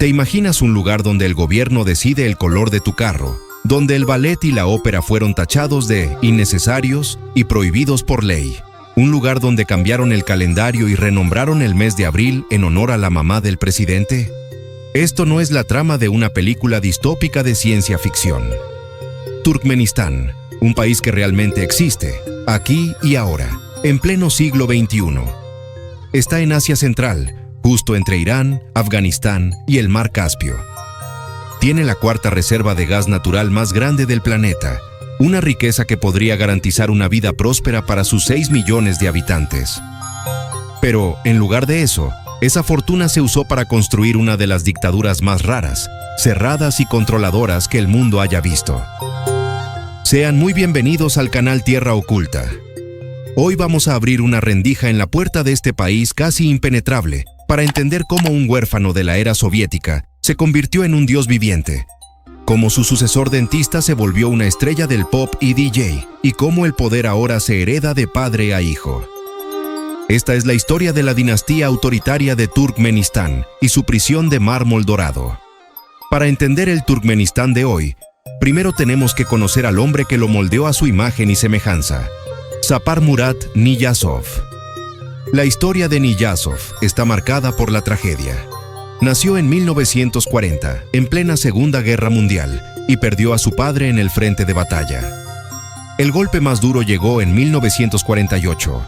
imaginas un lugar donde el gobierno decide el color de tu carro, donde el ballet y la ópera fueron tachados de innecesarios y prohibidos por ley? ¿Un lugar donde cambiaron el calendario y renombraron el mes de abril en honor a la mamá del presidente? Esto no es la trama de una película distópica de ciencia ficción. Turkmenistán, un país que realmente existe, aquí y ahora, en pleno siglo XXI. Está en Asia Central, justo entre Irán, Afganistán y el Mar Caspio. Tiene la cuarta reserva de gas natural más grande del planeta, una riqueza que podría garantizar una vida próspera para sus 6 millones de habitantes. Pero, en lugar de eso, esa fortuna se usó para construir una de las dictaduras más raras, cerradas y controladoras que el mundo haya visto. Sean muy bienvenidos al canal Tierra Oculta. Hoy vamos a abrir una rendija en la puerta de este país casi impenetrable para entender cómo un huérfano de la era soviética se convirtió en un dios viviente, cómo su sucesor dentista se volvió una estrella del pop y DJ, y cómo el poder ahora se hereda de padre a hijo. Esta es la historia de la dinastía autoritaria de Turkmenistán y su prisión de mármol dorado. Para entender el Turkmenistán de hoy, primero tenemos que conocer al hombre que lo moldeó a su imagen y semejanza, Sapar Murat Niyazov. La historia de Niyazov está marcada por la tragedia. Nació en 1940, en plena Segunda Guerra Mundial, y perdió a su padre en el frente de batalla. El golpe más duro llegó en 1948.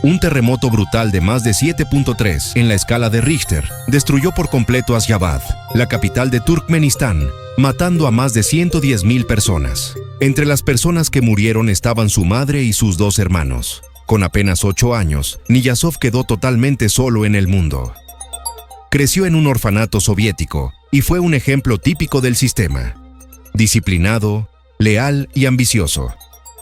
Un terremoto brutal de más de 7.3 en la escala de Richter destruyó por completo Asyabad, la capital de Turkmenistán, matando a más de 110,000 personas. Entre las personas que murieron estaban su madre y sus 2 hermanos. Con apenas 8 años, Niyazov quedó totalmente solo en el mundo. Creció en un orfanato soviético y fue un ejemplo típico del sistema. Disciplinado, leal y ambicioso.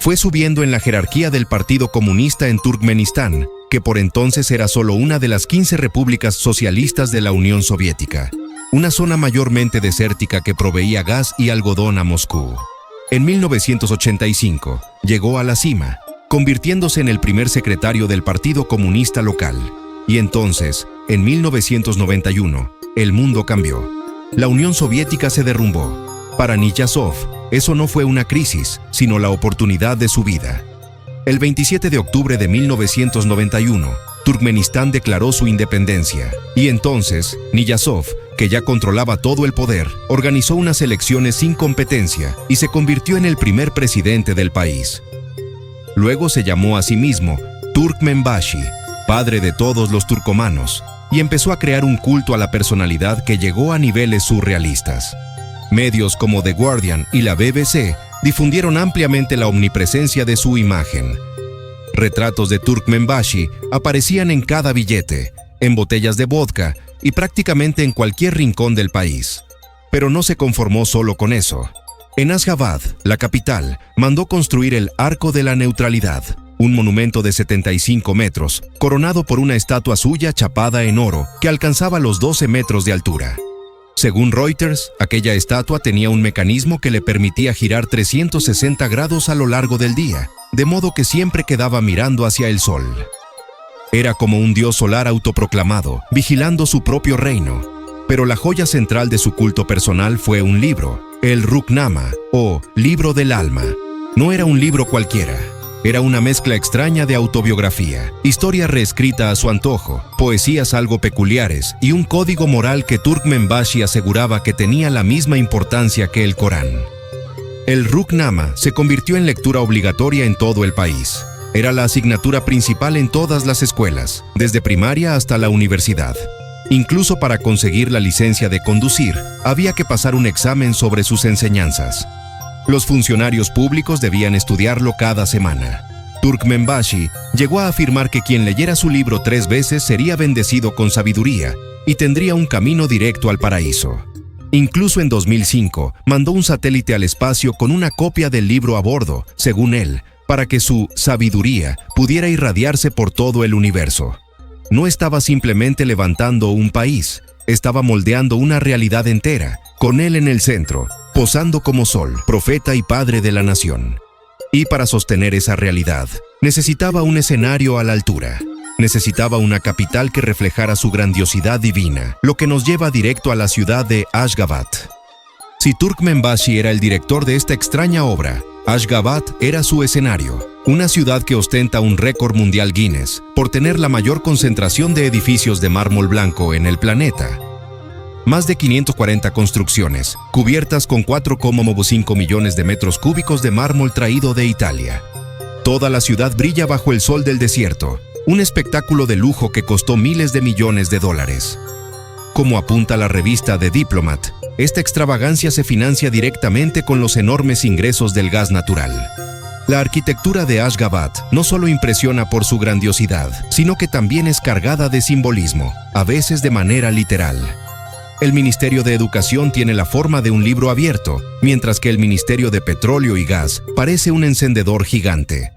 Fue subiendo en la jerarquía del Partido Comunista en Turkmenistán, que por entonces era solo una de las 15 repúblicas socialistas de la Unión Soviética, una zona mayormente desértica que proveía gas y algodón a Moscú. En 1985 llegó a la cima, convirtiéndose en el primer secretario del Partido Comunista local. Y entonces, en 1991, el mundo cambió. La Unión Soviética se derrumbó. Para Niyazov, eso no fue una crisis, sino la oportunidad de su vida. El 27 de octubre de 1991, Turkmenistán declaró su independencia. Y entonces, Niyazov, que ya controlaba todo el poder, organizó unas elecciones sin competencia y se convirtió en el primer presidente del país. Luego se llamó a sí mismo Turkmenbashi, padre de todos los turcomanos, y empezó a crear un culto a la personalidad que llegó a niveles surrealistas. Medios como The Guardian y la BBC difundieron ampliamente la omnipresencia de su imagen. Retratos de Turkmenbashi aparecían en cada billete, en botellas de vodka y prácticamente en cualquier rincón del país. Pero no se conformó solo con eso. En Asyabad, la capital, mandó construir el Arco de la Neutralidad, un monumento de 75 metros, coronado por una estatua suya chapada en oro que alcanzaba los 12 metros de altura. Según Reuters, aquella estatua tenía un mecanismo que le permitía girar 360 grados a lo largo del día, de modo que siempre quedaba mirando hacia el sol. Era como un dios solar autoproclamado, vigilando su propio reino. Pero la joya central de su culto personal fue un libro, el Ruknama, o Libro del Alma. No era un libro cualquiera. Era una mezcla extraña de autobiografía, historia reescrita a su antojo, poesías algo peculiares y un código moral que Turkmenbashi aseguraba que tenía la misma importancia que el Corán. El Ruknama se convirtió en lectura obligatoria en todo el país. Era la asignatura principal en todas las escuelas, desde primaria hasta la universidad. Incluso para conseguir la licencia de conducir, había que pasar un examen sobre sus enseñanzas. Los funcionarios públicos debían estudiarlo cada semana. Turkmenbashi llegó a afirmar que quien leyera su libro 3 veces sería bendecido con sabiduría y tendría un camino directo al paraíso. Incluso en 2005, mandó un satélite al espacio con una copia del libro a bordo, según él, para que su sabiduría pudiera irradiarse por todo el universo. No estaba simplemente levantando un país, estaba moldeando una realidad entera, con él en el centro, posando como sol, profeta y padre de la nación. Y para sostener esa realidad, necesitaba un escenario a la altura. Necesitaba una capital que reflejara su grandiosidad divina, lo que nos lleva directo a la ciudad de Ashgabat. Si Turkmenbashi era el director de esta extraña obra, Ashgabat era su escenario, una ciudad que ostenta un récord mundial Guinness por tener la mayor concentración de edificios de mármol blanco en el planeta. Más de 540 construcciones, cubiertas con 4,5 millones de metros cúbicos de mármol traído de Italia. Toda la ciudad brilla bajo el sol del desierto, un espectáculo de lujo que costó miles de millones de dólares. Como apunta la revista The Diplomat, esta extravagancia se financia directamente con los enormes ingresos del gas natural. La arquitectura de Ashgabat no solo impresiona por su grandiosidad, sino que también es cargada de simbolismo, a veces de manera literal. El Ministerio de Educación tiene la forma de un libro abierto, mientras que el Ministerio de Petróleo y Gas parece un encendedor gigante.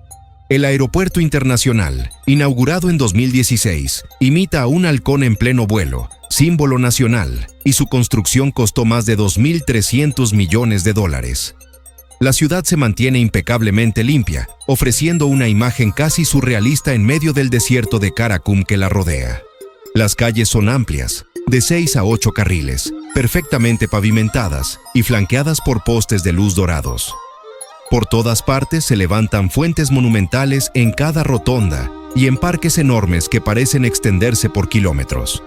El Aeropuerto Internacional, inaugurado en 2016, imita a un halcón en pleno vuelo, símbolo nacional, y su construcción costó más de 2.300 millones de dólares. La ciudad se mantiene impecablemente limpia, ofreciendo una imagen casi surrealista en medio del desierto de Karakum que la rodea. Las calles son amplias, de 6 a 8 carriles, perfectamente pavimentadas y flanqueadas por postes de luz dorados. Por todas partes se levantan fuentes monumentales en cada rotonda y en parques enormes que parecen extenderse por kilómetros.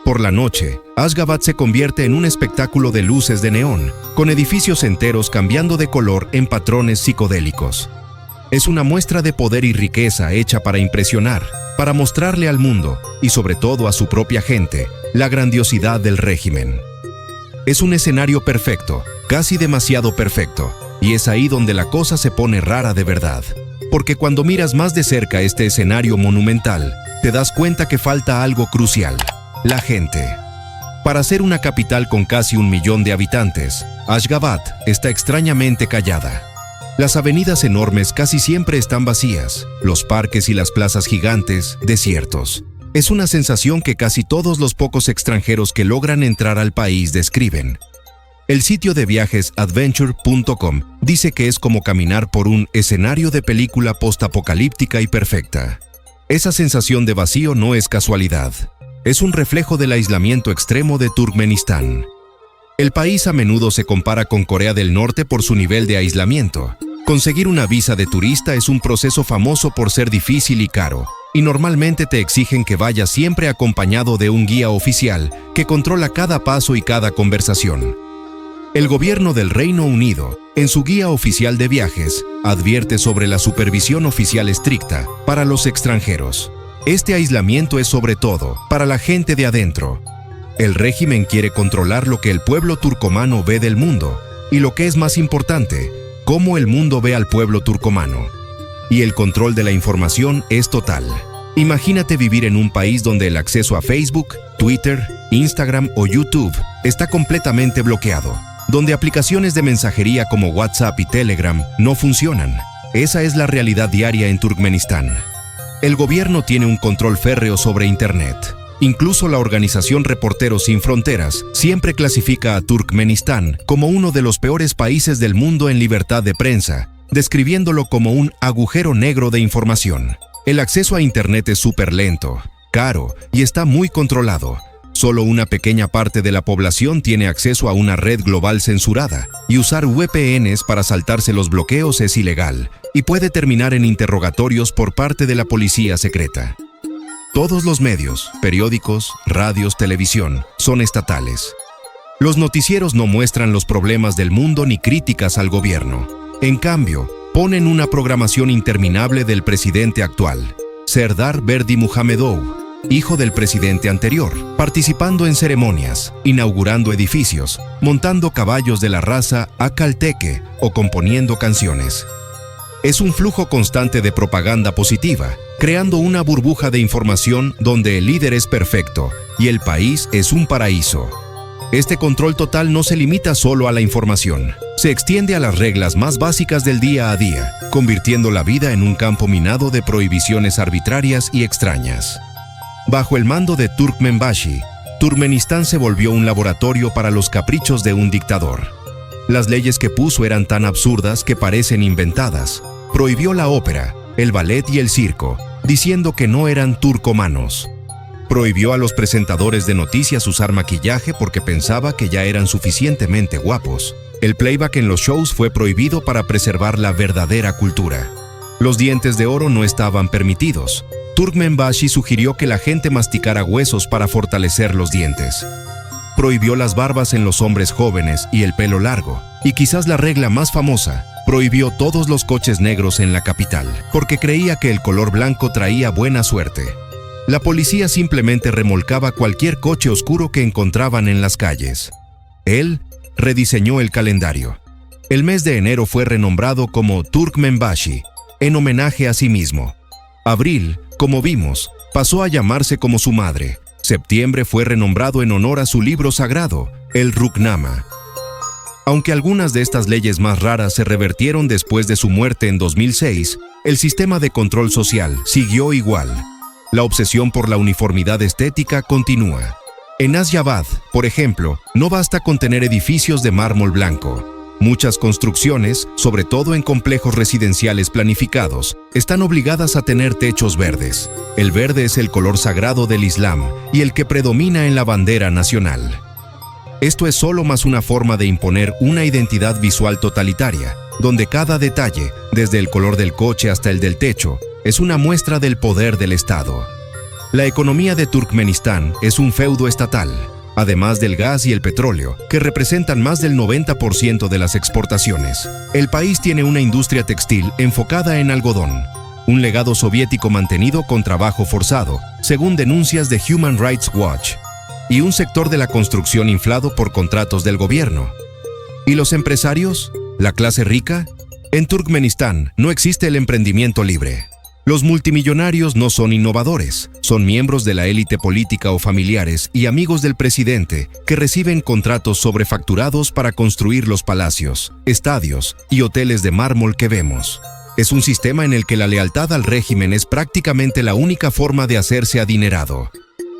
Por la noche, Ashgabat se convierte en un espectáculo de luces de neón, con edificios enteros cambiando de color en patrones psicodélicos. Es una muestra de poder y riqueza hecha para impresionar, para mostrarle al mundo, y sobre todo a su propia gente, la grandiosidad del régimen. Es un escenario perfecto, casi demasiado perfecto, y es ahí donde la cosa se pone rara de verdad. Porque cuando miras más de cerca este escenario monumental, te das cuenta que falta algo crucial: la gente. Para ser una capital con casi 1 millón de habitantes, Ashgabat está extrañamente callada. Las avenidas enormes casi siempre están vacías, los parques y las plazas gigantes, desiertos. Es una sensación que casi todos los pocos extranjeros que logran entrar al país describen. El sitio de viajes adventure.com dice que es como caminar por un escenario de película postapocalíptica y perfecta. Esa sensación de vacío no es casualidad. Es un reflejo del aislamiento extremo de Turkmenistán. El país a menudo se compara con Corea del Norte por su nivel de aislamiento. Conseguir una visa de turista es un proceso famoso por ser difícil y caro, y normalmente te exigen que vayas siempre acompañado de un guía oficial que controla cada paso y cada conversación. El gobierno del Reino Unido, en su guía oficial de viajes, advierte sobre la supervisión oficial estricta para los extranjeros. Este aislamiento es sobre todo para la gente de adentro. El régimen quiere controlar lo que el pueblo turcomano ve del mundo, y lo que es más importante, cómo el mundo ve al pueblo turcomano. Y el control de la información es total. Imagínate vivir en un país donde el acceso a Facebook, Twitter, Instagram o YouTube está completamente bloqueado, donde aplicaciones de mensajería como WhatsApp y Telegram no funcionan. Esa es la realidad diaria en Turkmenistán. El gobierno tiene un control férreo sobre Internet. Incluso la organización Reporteros Sin Fronteras siempre clasifica a Turkmenistán como uno de los peores países del mundo en libertad de prensa, describiéndolo como un agujero negro de información. El acceso a Internet es súper lento, caro y está muy controlado. Solo una pequeña parte de la población tiene acceso a una red global censurada, y usar VPNs para saltarse los bloqueos es ilegal y puede terminar en interrogatorios por parte de la policía secreta. Todos los medios, periódicos, radios, televisión, son estatales. Los noticieros no muestran los problemas del mundo ni críticas al gobierno. En cambio, ponen una programación interminable del presidente actual, Serdar Berdimuhamedov, hijo del presidente anterior, participando en ceremonias, inaugurando edificios, montando caballos de la raza Akalteke o componiendo canciones. Es un flujo constante de propaganda positiva, creando una burbuja de información donde el líder es perfecto y el país es un paraíso. Este control total no se limita solo a la información, se extiende a las reglas más básicas del día a día, convirtiendo la vida en un campo minado de prohibiciones arbitrarias y extrañas. Bajo el mando de Turkmenbashi, Turkmenistán se volvió un laboratorio para los caprichos de un dictador. Las leyes que puso eran tan absurdas que parecen inventadas. Prohibió la ópera, el ballet y el circo, diciendo que no eran turcomanos. Prohibió a los presentadores de noticias usar maquillaje porque pensaba que ya eran suficientemente guapos. El playback en los shows fue prohibido para preservar la verdadera cultura. Los dientes de oro no estaban permitidos. Turkmenbashi sugirió que la gente masticara huesos para fortalecer los dientes. Prohibió las barbas en los hombres jóvenes y el pelo largo. Y quizás la regla más famosa, prohibió todos los coches negros en la capital, porque creía que el color blanco traía buena suerte. La policía simplemente remolcaba cualquier coche oscuro que encontraban en las calles. Él rediseñó el calendario. El mes de enero fue renombrado como Turkmenbashi, en homenaje a sí mismo. Abril, como vimos, pasó a llamarse como su madre. Septiembre fue renombrado en honor a su libro sagrado, el Ruhnama. Aunque algunas de estas leyes más raras se revertieron después de su muerte en 2006, el sistema de control social siguió igual. La obsesión por la uniformidad estética continúa. En Asyabad, por ejemplo, no basta con tener edificios de mármol blanco. Muchas construcciones, sobre todo en complejos residenciales planificados, están obligadas a tener techos verdes. El verde es el color sagrado del Islam y el que predomina en la bandera nacional. Esto es solo más una forma de imponer una identidad visual totalitaria, donde cada detalle, desde el color del coche hasta el del techo, es una muestra del poder del Estado. La economía de Turkmenistán es un feudo estatal, además del gas y el petróleo, que representan más del 90% de las exportaciones. El país tiene una industria textil enfocada en algodón, un legado soviético mantenido con trabajo forzado, según denuncias de Human Rights Watch, y un sector de la construcción inflado por contratos del gobierno. ¿Y los empresarios? ¿La clase rica? En Turkmenistán no existe el emprendimiento libre. Los multimillonarios no son innovadores, son miembros de la élite política o familiares y amigos del presidente que reciben contratos sobrefacturados para construir los palacios, estadios y hoteles de mármol que vemos. Es un sistema en el que la lealtad al régimen es prácticamente la única forma de hacerse adinerado.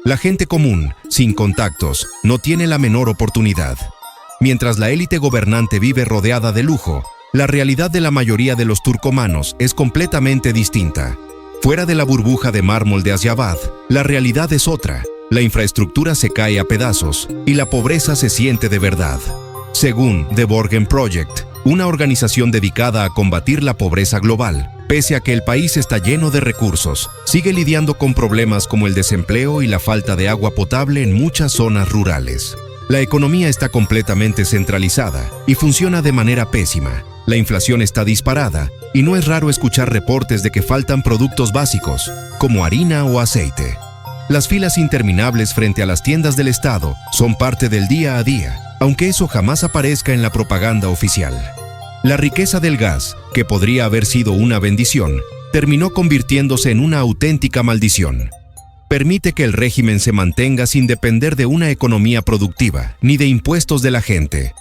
La gente común, sin contactos, no tiene la menor oportunidad. Mientras la élite gobernante vive rodeada de lujo, la realidad de la mayoría de los turcomanos es completamente distinta. Fuera de la burbuja de mármol de Asyabad, la realidad es otra. La infraestructura se cae a pedazos y la pobreza se siente de verdad. Según The Borgen Project, una organización dedicada a combatir la pobreza global, pese a que el país está lleno de recursos, sigue lidiando con problemas como el desempleo y la falta de agua potable en muchas zonas rurales. La economía está completamente centralizada y funciona de manera pésima. La inflación está disparada y no es raro escuchar reportes de que faltan productos básicos, como harina o aceite. Las filas interminables frente a las tiendas del Estado son parte del día a día, aunque eso jamás aparezca en la propaganda oficial. La riqueza del gas, que podría haber sido una bendición, terminó convirtiéndose en una auténtica maldición. Permite que el régimen se mantenga sin depender de una economía productiva, ni de impuestos de la gente.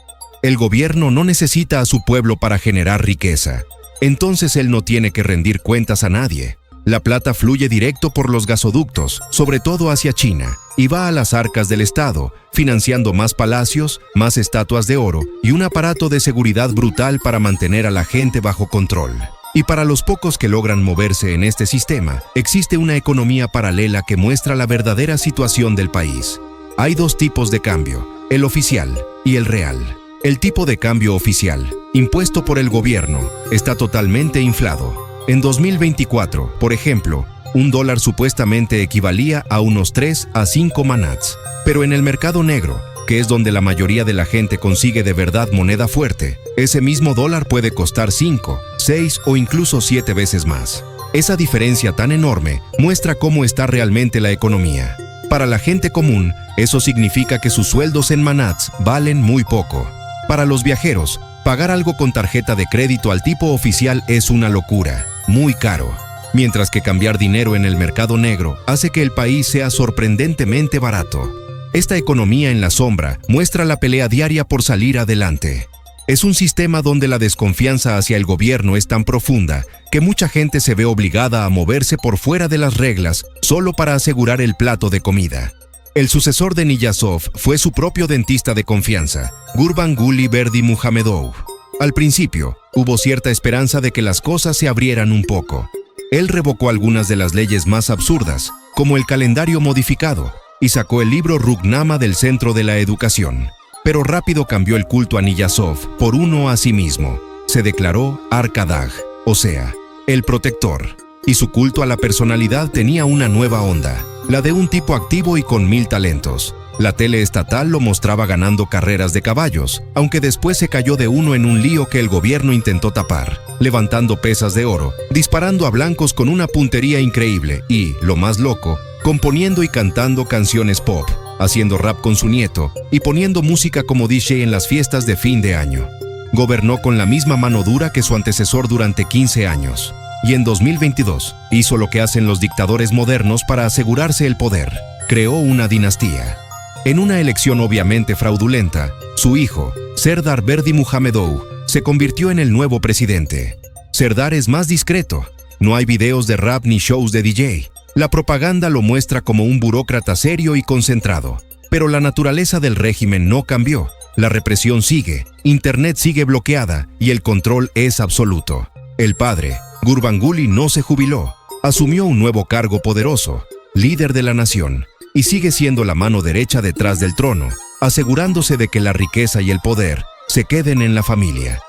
El gobierno no necesita a su pueblo para generar riqueza. Entonces él no tiene que rendir cuentas a nadie. La plata fluye directo por los gasoductos, sobre todo hacia China, y va a las arcas del Estado, financiando más palacios, más estatuas de oro y un aparato de seguridad brutal para mantener a la gente bajo control. Y para los pocos que logran moverse en este sistema, existe una economía paralela que muestra la verdadera situación del país. Hay dos tipos de cambio, el oficial y el real. El tipo de cambio oficial, impuesto por el gobierno, está totalmente inflado. En 2024, por ejemplo, $1 supuestamente equivalía a unos 3 a 5 manats. Pero en el mercado negro, que es donde la mayoría de la gente consigue de verdad moneda fuerte, ese mismo dólar puede costar 5, 6 o incluso 7 veces más. Esa diferencia tan enorme muestra cómo está realmente la economía. Para la gente común, eso significa que sus sueldos en manats valen muy poco. Para los viajeros, pagar algo con tarjeta de crédito al tipo oficial es una locura, muy caro. Mientras que cambiar dinero en el mercado negro hace que el país sea sorprendentemente barato. Esta economía en la sombra muestra la pelea diaria por salir adelante. Es un sistema donde la desconfianza hacia el gobierno es tan profunda que mucha gente se ve obligada a moverse por fuera de las reglas solo para asegurar el plato de comida. El sucesor de Niyazov fue su propio dentista de confianza, Gurbanguly Berdimuhamedov. Al principio, hubo cierta esperanza de que las cosas se abrieran un poco. Él revocó algunas de las leyes más absurdas, como el calendario modificado, y sacó el libro Rugnama del centro de la educación. Pero rápido cambió el culto a Niyazov por uno a sí mismo. Se declaró Arkadag, o sea, el protector. Y su culto a la personalidad tenía una nueva onda, la de un tipo activo y con 1000 talentos. La tele estatal lo mostraba ganando carreras de caballos, aunque después se cayó de uno en un lío que el gobierno intentó tapar, levantando pesas de oro, disparando a blancos con una puntería increíble y, lo más loco, componiendo y cantando canciones pop, haciendo rap con su nieto y poniendo música como DJ en las fiestas de fin de año. Gobernó con la misma mano dura que su antecesor durante 15 años. Y en 2022 hizo lo que hacen los dictadores modernos para asegurarse el poder. Creó una dinastía. En una elección obviamente fraudulenta, su hijo, Serdar Berdimuhamedov, se convirtió en el nuevo presidente. Serdar es más discreto. No hay videos de rap ni shows de DJ. La propaganda lo muestra como un burócrata serio y concentrado. Pero la naturaleza del régimen no cambió. La represión sigue, Internet sigue bloqueada y el control es absoluto. El padre, Gurbanguly, no se jubiló. Asumió un nuevo cargo poderoso, líder de la nación, y sigue siendo la mano derecha detrás del trono, asegurándose de que la riqueza y el poder se queden en la familia.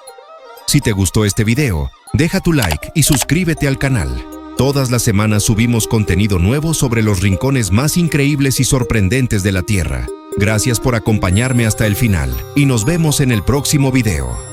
Si te gustó este video, deja tu like y suscríbete al canal. Todas las semanas subimos contenido nuevo sobre los rincones más increíbles y sorprendentes de la Tierra. Gracias por acompañarme hasta el final y nos vemos en el próximo video.